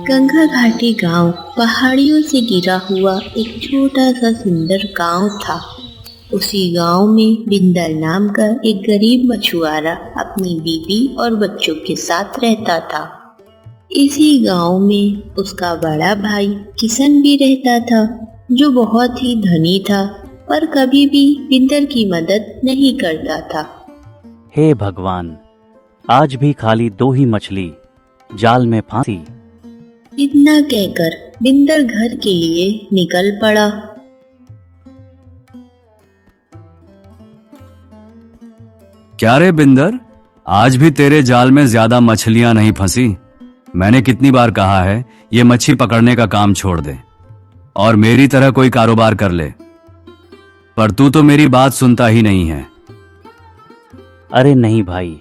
गंगा घाटी गांव पहाड़ियों से घिरा हुआ एक छोटा सा सुंदर गांव था। उसी गांव में बिंदर नाम का एक गरीब मछुआरा अपनी बीवी और बच्चों के साथ रहता था। इसी गांव में उसका बड़ा भाई किशन भी रहता था, जो बहुत ही धनी था पर कभी भी बिंदर की मदद नहीं करता था। हे भगवान, आज भी खाली 2 ही मछली जाल में फांसी। इतना कहकर बिंदर घर के लिए निकल पड़ा। क्या रे बिंदर, आज भी तेरे जाल में ज्यादा मछलियां नहीं फंसी? मैंने कितनी बार कहा है ये मच्छी पकड़ने का काम छोड़ दे और मेरी तरह कोई कारोबार कर ले, पर तू तो मेरी बात सुनता ही नहीं है। अरे नहीं भाई,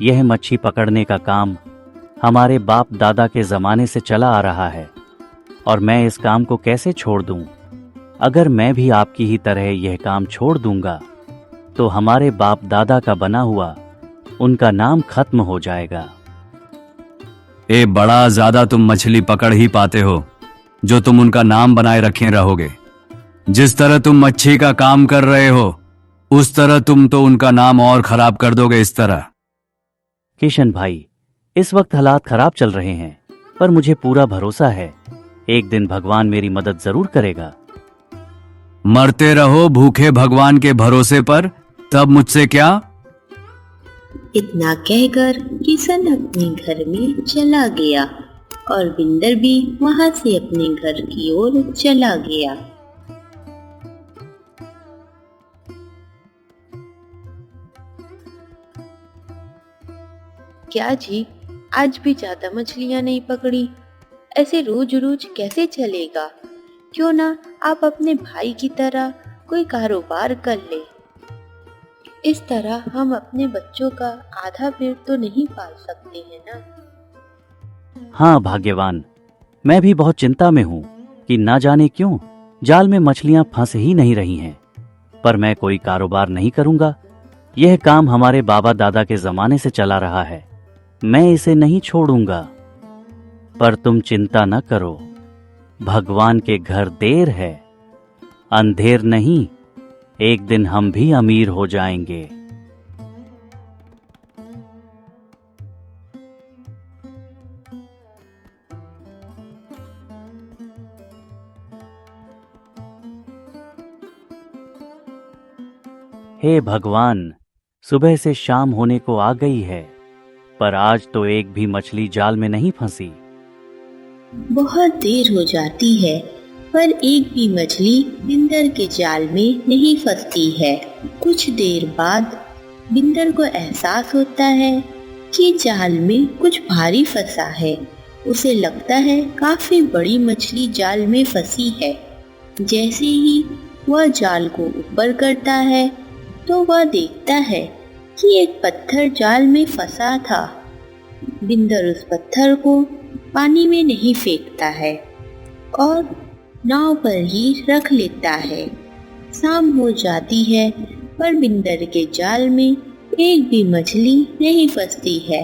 यह मच्छी पकड़ने का काम हमारे बाप दादा के जमाने से चला आ रहा है और मैं इस काम को कैसे छोड़ दूं? अगर मैं भी आपकी ही तरह यह काम छोड़ दूंगा तो हमारे बाप दादा का बना हुआ उनका नाम खत्म हो जाएगा। ए बड़ा ज्यादा तुम मछली पकड़ ही पाते हो जो तुम उनका नाम बनाए रखे रहोगे। जिस तरह तुम मच्छी का काम कर रहे हो उस तरह तुम तो उनका नाम और खराब कर दोगे। इस तरह किशन भाई, इस वक्त हालात खराब चल रहे हैं, पर मुझे पूरा भरोसा है एक दिन भगवान मेरी मदद जरूर करेगा। मरते रहो भूखे भगवान के भरोसे पर, तब मुझसे क्या। इतना कहकर किशन अपने घर में चला गया और बिंदर भी वहां से अपने घर की ओर चला गया। क्या जी, आज भी ज्यादा मछलियां नहीं पकड़ी? ऐसे रोज रोज कैसे चलेगा? क्यों ना आप अपने भाई की तरह कोई कारोबार कर ले। इस तरह हम अपने बच्चों का आधा पेट तो नहीं पाल सकते हैं ना। हाँ भाग्यवान, मैं भी बहुत चिंता में हूँ कि ना जाने क्यों जाल में मछलियां फंस ही नहीं रही हैं। पर मैं कोई कारोबार नहीं करूंगा। यह काम हमारे बाबा दादा के जमाने से चला रहा है, मैं इसे नहीं छोड़ूंगा। पर तुम चिंता न करो, भगवान के घर देर है, अंधेर नहीं। एक दिन हम भी अमीर हो जाएंगे। हे भगवान, सुबह से शाम होने को आ गई है, पर आज तो एक भी मछली जाल में नहीं फंसी। बहुत देर हो जाती है पर एक भी मछली बिंदर के जाल में नहीं फंसती है। कुछ देर बाद बिंदर को एहसास होता है कि जाल में कुछ भारी फंसा है। उसे लगता है काफी बड़ी मछली जाल में फंसी है। जैसे ही वह जाल को ऊपर करता है तो वह देखता है कि एक पत्थर जाल में फंसा था। बिंदर उस पत्थर को पानी में नहीं फेंकता है और नाव पर ही रख लेता है। शाम हो जाती है पर बिंदर के जाल में एक भी मछली नहीं फंसती है।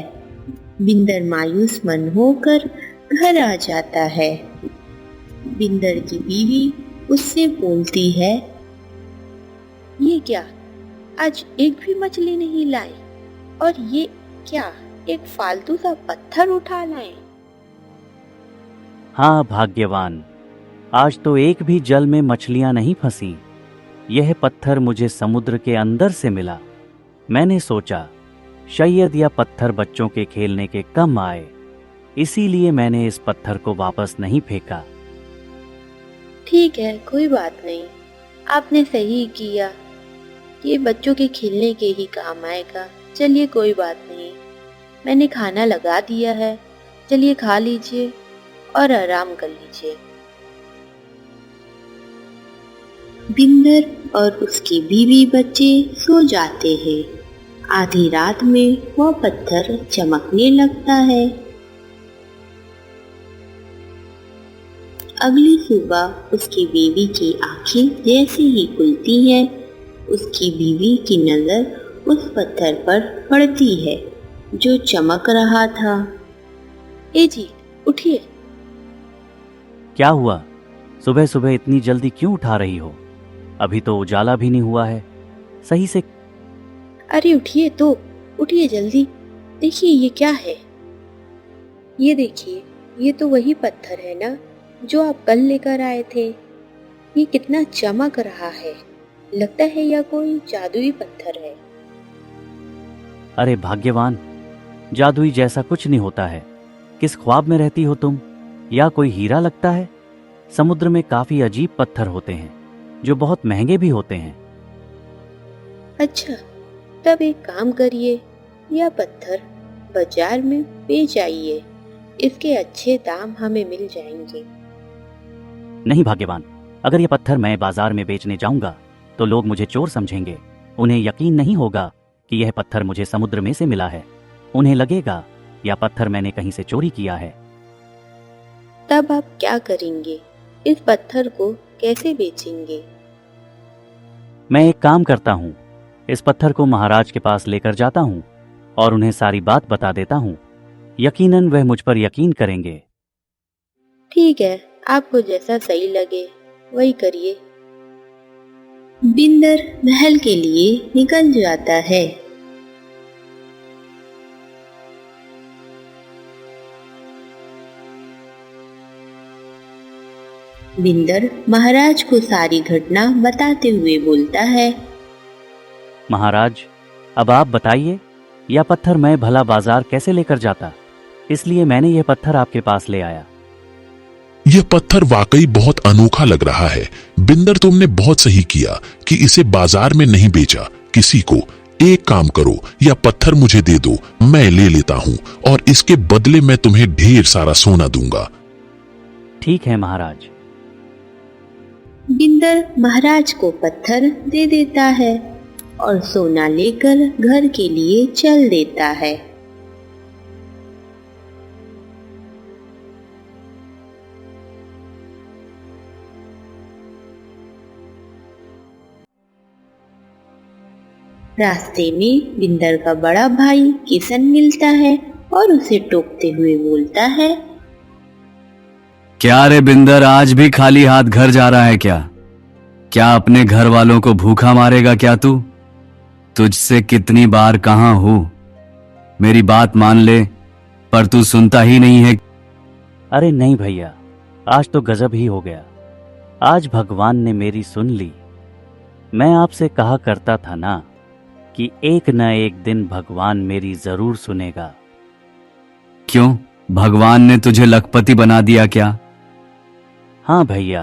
बिंदर मायूस मन होकर घर आ जाता है। बिंदर की बीवी उससे बोलती है, ये क्या, आज एक भी मछली नहीं लाई और ये क्या, एक फालतू सा पत्थर उठा लाए। हाँ भाग्यवान, आज तो एक भी जल में मछलियां नहीं फंसी। यह पत्थर मुझे समुद्र के अंदर से मिला। मैंने सोचा शायद यह पत्थर बच्चों के खेलने के कम आए, इसीलिए मैंने इस पत्थर को वापस नहीं फेंका। ठीक है, कोई बात नहीं, आपने सही किया। ये बच्चों के खेलने के ही काम आएगा। चलिए कोई बात नहीं, मैंने खाना लगा दिया है, चलिए खा लीजिए और आराम कर लीजिए। बिंदर और उसकी बीवी बच्चे सो जाते हैं। आधी रात में वह पत्थर चमकने लगता है। अगली सुबह उसकी बीवी की आंखें जैसे ही खुलती हैं, उसकी बीवी की नजर उस पत्थर पर पड़ती है जो चमक रहा था। ए जी, उठिए, क्या हुआ? सुबह सुबह इतनी जल्दी क्यों उठा रही हो? अभी तो उजाला भी नहीं हुआ है सही से। अरे उठिए तो, उठिए जल्दी। देखिए ये क्या है? ये देखिए, ये तो वही पत्थर है ना जो आप कल लेकर आए थे। ये कितना चमक रहा है, लगता है यह कोई जादुई पत्थर है। अरे भाग्यवान, जादुई जैसा कुछ नहीं होता है। किस ख्वाब में रहती हो तुम? या कोई हीरा लगता है? समुद्र में काफी अजीब पत्थर होते हैं जो बहुत महंगे भी होते हैं। अच्छा, तब एक काम करिए, यह पत्थर बाजार में बेच आइए, इसके अच्छे दाम हमें मिल जाएंगे। नहीं भाग्यवान, अगर यह पत्थर मैं बाजार में बेचने जाऊंगा तो लोग मुझे चोर समझेंगे। उन्हें यकीन नहीं होगा कि यह पत्थर मुझे समुद्र में से मिला है। उन्हें लगेगा यह पत्थर मैंने कहीं से चोरी किया है। तब आप क्या करेंगे? इस पत्थर को कैसे बेचेंगे? मैं एक काम करता हूँ, इस पत्थर को महाराज के पास लेकर जाता हूँ और उन्हें सारी बात बता देता हूँ। यकीनन वह मुझ पर यकीन करेंगे। ठीक है, आपको जैसा सही लगे वही करिए। बिंदर महल के लिए निकल जाता है। बिंदर महाराज को सारी घटना बताते हुए बोलता है। महाराज, अब आप बताइए, यह पत्थर मैं भला बाजार कैसे लेकर जाता? इसलिए मैंने यह पत्थर आपके पास ले आया। यह पत्थर वाकई बहुत अनोखा लग रहा है। बिंदर, तुमने बहुत सही किया कि इसे बाजार में नहीं बेचा किसी को। एक काम करो, यह पत्थर मुझे दे दो, मैं ले लेता हूँ और इसके बदले मैं तुम्हें ढेर सारा सोना दूंगा। ठीक है महाराज। बिंदर महाराज को पत्थर दे देता है और सोना लेकर घर के लिए चल देता है। रास्ते में बिंदर का बड़ा भाई किशन मिलता है और उसे टोकते हुए बोलता है। क्या रे बिंदर, आज भी खाली हाथ घर जा रहा है क्या? क्या अपने घर वालों को भूखा मारेगा क्या तू? तुझसे कितनी बार कहा हूं, मेरी बात मान ले, पर तू सुनता ही नहीं है। अरे नहीं भैया, आज तो गजब ही हो गया। आज भगवान ने मेरी सुन ली। मैं आपसे कहा करता था ना कि एक न एक दिन भगवान मेरी जरूर सुनेगा। क्यों, भगवान ने तुझे लखपति बना दिया क्या? हाँ भैया,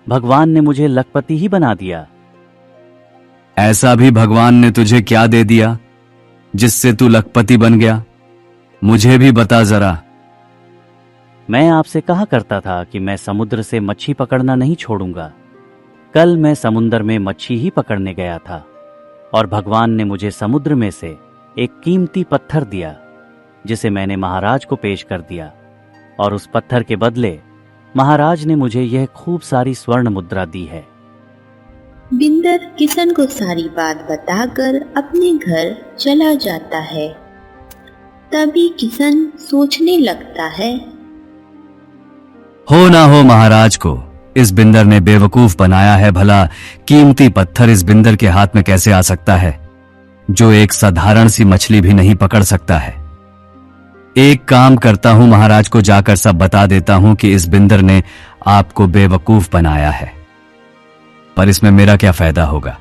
भगवान ने मुझे लखपति ही बना दिया। ऐसा भी भगवान ने तुझे क्या दे दिया जिससे तू लखपति बन गया? मुझे भी बता जरा। मैं आपसे कहा करता था कि मैं समुद्र से मच्छी पकड़ना नहीं छोड़ूंगा। कल मैं समुद्र में मच्छी ही पकड़ने गया था और भगवान ने मुझे समुद्र में से एक कीमती पत्थर दिया जिसे मैंने महाराज को पेश कर दिया और उस पत्थर के बदले महाराज ने मुझे यह खूब सारी स्वर्ण मुद्रा दी है। बिंदर किशन को सारी बात बताकर अपने घर चला जाता है। तभी किशन सोचने लगता है, हो ना हो महाराज को इस बिंदर ने बेवकूफ बनाया है। भला कीमती पत्थर इस बिंदर के हाथ में कैसे आ सकता है जो एक साधारण सी मछली भी नहीं पकड़ सकता है। एक काम करता हूं, महाराज को जाकर सब बता देता हूं कि इस बिंदर ने आपको बेवकूफ बनाया है। पर इसमें मेरा क्या फायदा होगा?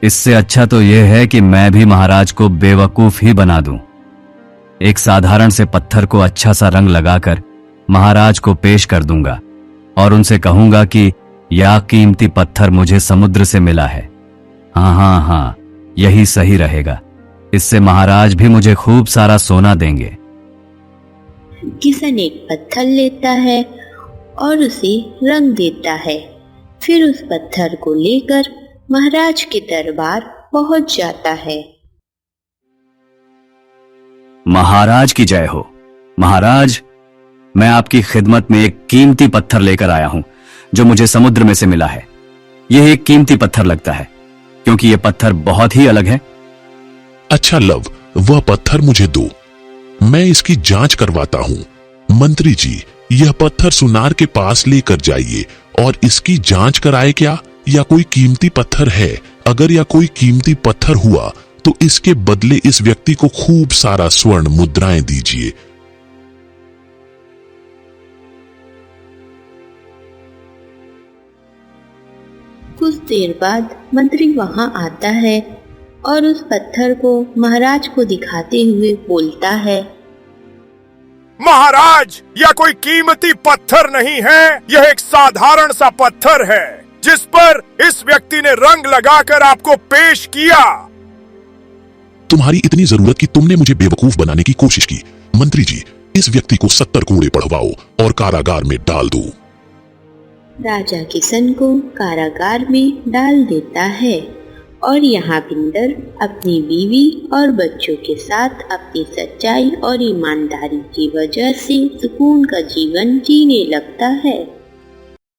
इससे अच्छा तो यह है कि मैं भी महाराज को बेवकूफ ही बना दूं। एक साधारण से पत्थर को अच्छा सा रंग लगाकर महाराज को पेश कर दूंगा और उनसे कहूंगा कि यह कीमती पत्थर मुझे समुद्र से मिला है। हाँ, यही सही रहेगा। इससे महाराज भी मुझे खूब सारा सोना देंगे। किशन एक पत्थर लेता है और उसे रंग देता है। फिर उस पत्थर को लेकर महाराज के दरबार पहुंच जाता है। महाराज की जय हो। महाराज, मैं आपकी खिदमत में एक कीमती पत्थर लेकर आया हूं जो मुझे समुद्र में से मिला है। यह एक कीमती पत्थर लगता है क्योंकि यह पत्थर बहुत ही अलग है। अच्छा लव, वह पत्थर मुझे दो, मैं इसकी जांच करवाता हूँ। मंत्री जी, यह पत्थर सुनार के पास लेकर जाइए और इसकी जांच कराए क्या या कोई कीमती पत्थर है। अगर यह कोई कीमती पत्थर हुआ तो इसके बदले इस व्यक्ति को खूब सारा स्वर्ण मुद्राएं दीजिए। कुछ देर बाद मंत्री वहां आता है और उस पत्थर को महाराज को दिखाते हुए बोलता है, महाराज, यह कोई कीमती पत्थर नहीं है, यह एक साधारण सा पत्थर है जिस पर इस व्यक्ति ने रंग लगाकर आपको पेश किया। तुम्हारी इतनी जरूरत कि तुमने मुझे बेवकूफ बनाने की कोशिश की। मंत्री जी, इस व्यक्ति को 70 कोड़े पढ़वाओ और कारागार में डाल दो। राजा किशन को कारागार में डाल देता है और यहाँ बिंदर अपनी बीवी और बच्चों के साथ अपनी सच्चाई और ईमानदारी की वजह से सुकून का जीवन जीने लगता है।